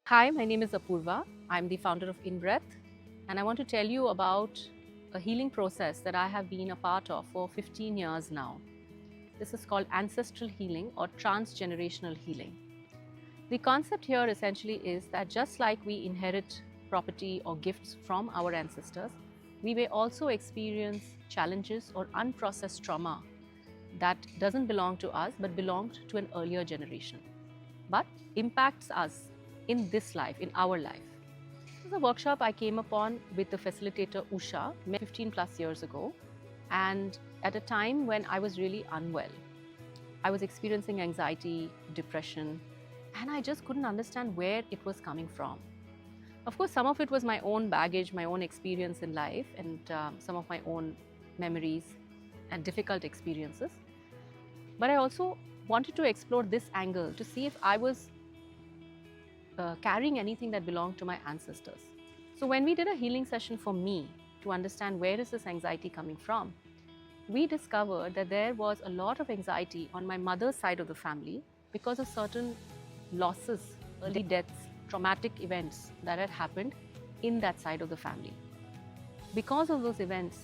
Hi, my name is Apurva. I'm the founder of In.Breath, and I want to tell you about a healing process that I have been a part of for 15 years now. This is called Ancestral Healing or transgenerational healing. The concept here essentially is that just like we inherit property or gifts from our ancestors, we may also experience challenges or unprocessed trauma that doesn't belong to us but belonged to an earlier generation, but impacts us in this life, in our life. This is a workshop I came upon with the facilitator Usha 15 plus years ago, and at a time when I was really unwell. I was experiencing anxiety, depression, and I just couldn't understand where it was coming from. Of course, some of it was my own baggage, my own experience in life, and some of my own memories and difficult experiences. But I also wanted to explore this angle to see if I was carrying anything that belonged to my ancestors. So when we did a healing session for me to understand where is this anxiety coming from, we discovered that there was a lot of anxiety on my mother's side of the family because of certain losses, early deaths, traumatic events that had happened in that side of the family. Because of those events,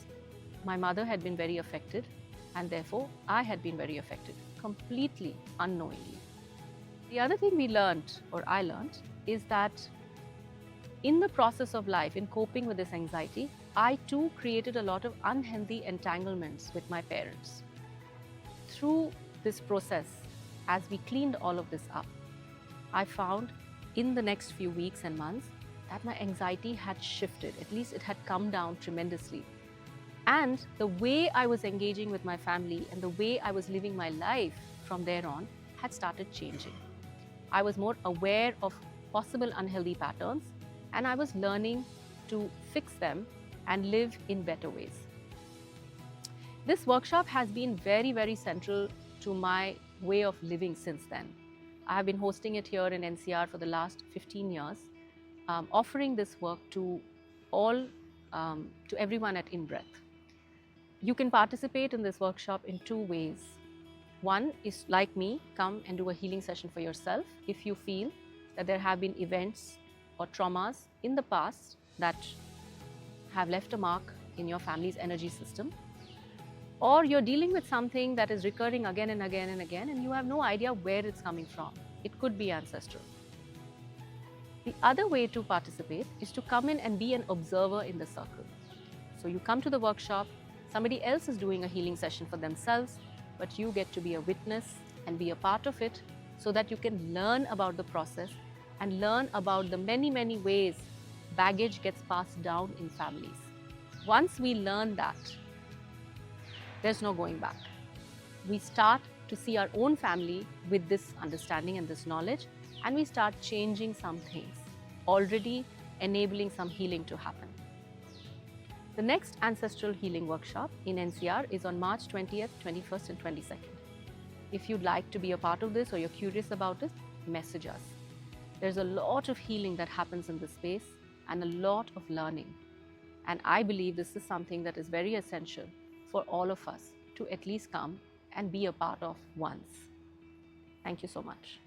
my mother had been very affected, and therefore I had been very affected, completely unknowingly. The other thing we learned, or I learned, is that in the process of life, in coping with this anxiety, I too created a lot of unhealthy entanglements with my parents. Through this process, as we cleaned all of this up, I found in the next few weeks and months that my anxiety had shifted, at least it had come down tremendously. And the way I was engaging with my family and the way I was living my life from there on had started changing. I was more aware of possible unhealthy patterns, and I was learning to fix them and live in better ways. This workshop has been very, very central to my way of living since then. I have been hosting it here in NCR for the last 15 years, offering this work to everyone at In.Breath. You can participate in this workshop in two ways. One is, like me, come and do a healing session for yourself if you feel that there have been events or traumas in the past that have left a mark in your family's energy system, or you're dealing with something that is recurring again and again and again, and you have no idea where it's coming from. It could be ancestral. The other way to participate is to come in and be an observer in the circle. So you come to the workshop, somebody else is doing a healing session for themselves, but you get to be a witness and be a part of it so that you can learn about the process and learn about the many, many ways baggage gets passed down in families. Once we learn that, there's no going back. We start to see our own family with this understanding and this knowledge, and we start changing some things, already enabling some healing to happen. The next Ancestral Healing Workshop in NCR is on March 20th, 21st and 22nd. If you'd like to be a part of this or you're curious about it, message us. There's a lot of healing that happens in this space and a lot of learning. And I believe this is something that is very essential for all of us to at least come and be a part of once. Thank you so much.